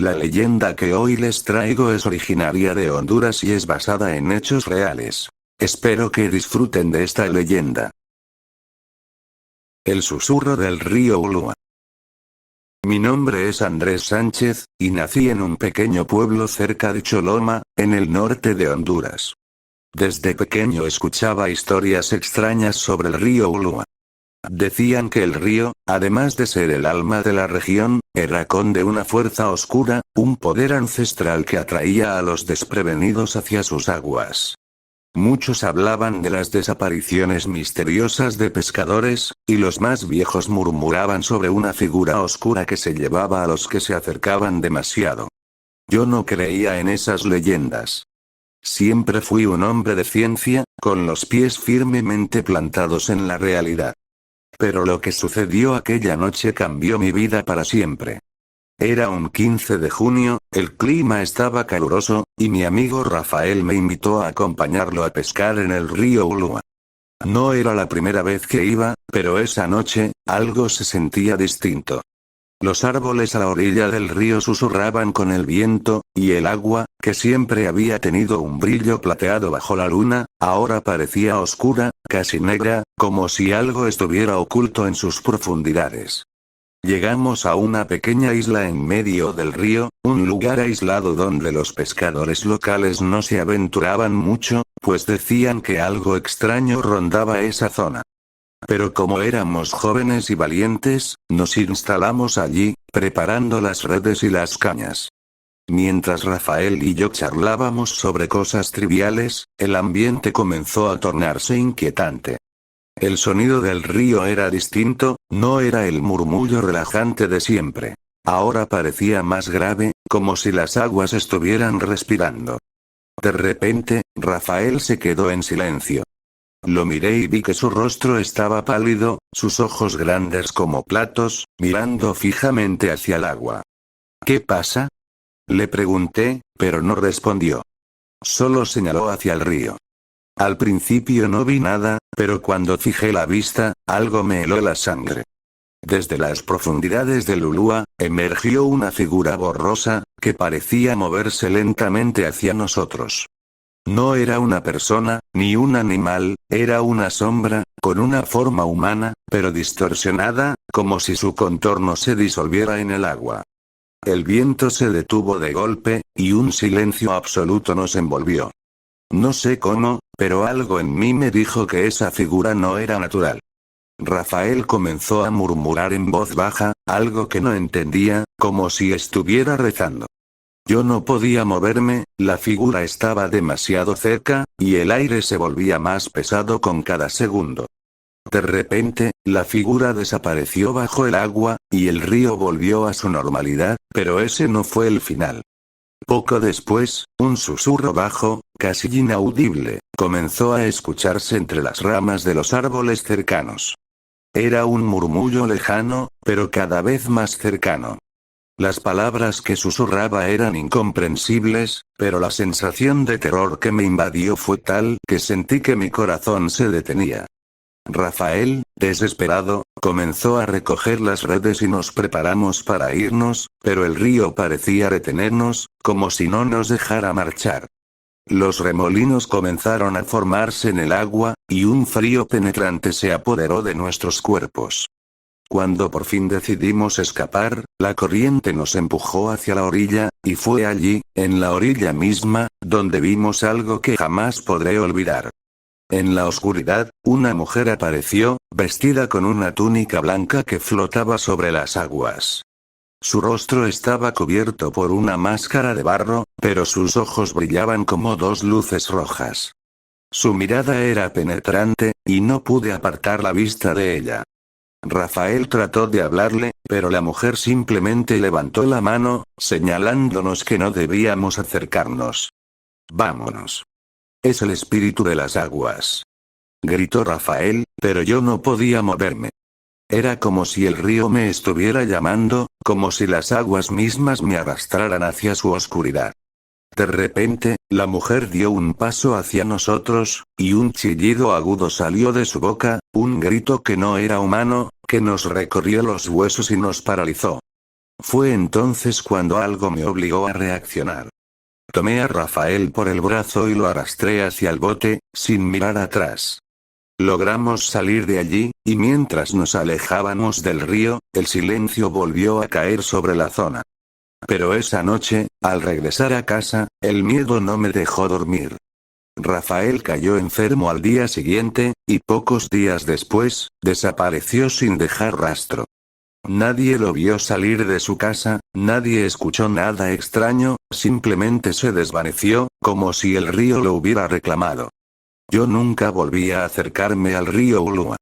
La leyenda que hoy les traigo es originaria de Honduras y es basada en hechos reales. Espero que disfruten de esta leyenda. El susurro del río Ulúa. Mi nombre es Andrés Sánchez, y nací en un pequeño pueblo cerca de Choloma, en el norte de Honduras. Desde pequeño escuchaba historias extrañas sobre el río Ulúa. Decían que el río, además de ser el alma de la región, era de una fuerza oscura, un poder ancestral que atraía a los desprevenidos hacia sus aguas. Muchos hablaban de las desapariciones misteriosas de pescadores, y los más viejos murmuraban sobre una figura oscura que se llevaba a los que se acercaban demasiado. Yo no creía en esas leyendas. Siempre fui un hombre de ciencia, con los pies firmemente plantados en la realidad. Pero lo que sucedió aquella noche cambió mi vida para siempre. Era un 15 de junio, el clima estaba caluroso, y mi amigo Rafael me invitó a acompañarlo a pescar en el río Ulúa. No era la primera vez que iba, pero esa noche, algo se sentía distinto. Los árboles a la orilla del río susurraban con el viento, y el agua, que siempre había tenido un brillo plateado bajo la luna, ahora parecía oscura, casi negra, como si algo estuviera oculto en sus profundidades. Llegamos a una pequeña isla en medio del río, un lugar aislado donde los pescadores locales no se aventuraban mucho, pues decían que algo extraño rondaba esa zona. Pero como éramos jóvenes y valientes, nos instalamos allí, preparando las redes y las cañas. Mientras Rafael y yo charlábamos sobre cosas triviales, el ambiente comenzó a tornarse inquietante. El sonido del río era distinto, no era el murmullo relajante de siempre. Ahora parecía más grave, como si las aguas estuvieran respirando. De repente, Rafael se quedó en silencio. Lo miré y vi que su rostro estaba pálido, sus ojos grandes como platos, mirando fijamente hacia el agua. ¿Qué pasa? Le pregunté, pero no respondió. Solo señaló hacia el río. Al principio no vi nada, pero cuando fijé la vista, algo me heló la sangre. Desde las profundidades del Ulúa, emergió una figura borrosa, que parecía moverse lentamente hacia nosotros. No era una persona, ni un animal, era una sombra, con una forma humana, pero distorsionada, como si su contorno se disolviera en el agua. El viento se detuvo de golpe, y un silencio absoluto nos envolvió. No sé cómo, pero algo en mí me dijo que esa figura no era natural. Rafael comenzó a murmurar en voz baja, algo que no entendía, como si estuviera rezando. Yo no podía moverme, la figura estaba demasiado cerca, y el aire se volvía más pesado con cada segundo. De repente, la figura desapareció bajo el agua, y el río volvió a su normalidad, pero ese no fue el final. Poco después, un susurro bajo, casi inaudible, comenzó a escucharse entre las ramas de los árboles cercanos. Era un murmullo lejano, pero cada vez más cercano. Las palabras que susurraba eran incomprensibles, pero la sensación de terror que me invadió fue tal que sentí que mi corazón se detenía. Rafael, desesperado, comenzó a recoger las redes y nos preparamos para irnos, pero el río parecía retenernos, como si no nos dejara marchar. Los remolinos comenzaron a formarse en el agua, y un frío penetrante se apoderó de nuestros cuerpos. Cuando por fin decidimos escapar, la corriente nos empujó hacia la orilla, y fue allí, en la orilla misma, donde vimos algo que jamás podré olvidar. En la oscuridad, una mujer apareció, vestida con una túnica blanca que flotaba sobre las aguas. Su rostro estaba cubierto por una máscara de barro, pero sus ojos brillaban como dos luces rojas. Su mirada era penetrante, y no pude apartar la vista de ella. Rafael trató de hablarle, pero la mujer simplemente levantó la mano, señalándonos que no debíamos acercarnos. «Vámonos. Es el espíritu de las aguas», gritó Rafael, pero yo no podía moverme. Era como si el río me estuviera llamando, como si las aguas mismas me arrastraran hacia su oscuridad. De repente, la mujer dio un paso hacia nosotros, y un chillido agudo salió de su boca, un grito que no era humano, que nos recorrió los huesos y nos paralizó. Fue entonces cuando algo me obligó a reaccionar. Tomé a Rafael por el brazo y lo arrastré hacia el bote, sin mirar atrás. Logramos salir de allí, y mientras nos alejábamos del río, el silencio volvió a caer sobre la zona. Pero esa noche, al regresar a casa, el miedo no me dejó dormir. Rafael cayó enfermo al día siguiente, y pocos días después, desapareció sin dejar rastro. Nadie lo vio salir de su casa, nadie escuchó nada extraño, simplemente se desvaneció, como si el río lo hubiera reclamado. Yo nunca volví a acercarme al río Ulúa.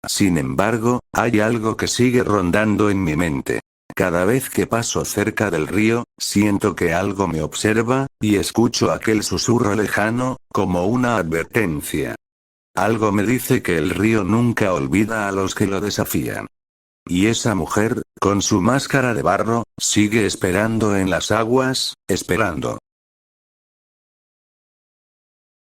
Sin embargo, hay algo que sigue rondando en mi mente. Cada vez que paso cerca del río, siento que algo me observa, y escucho aquel susurro lejano, como una advertencia. Algo me dice que el río nunca olvida a los que lo desafían. Y esa mujer, con su máscara de barro, sigue esperando en las aguas, esperando.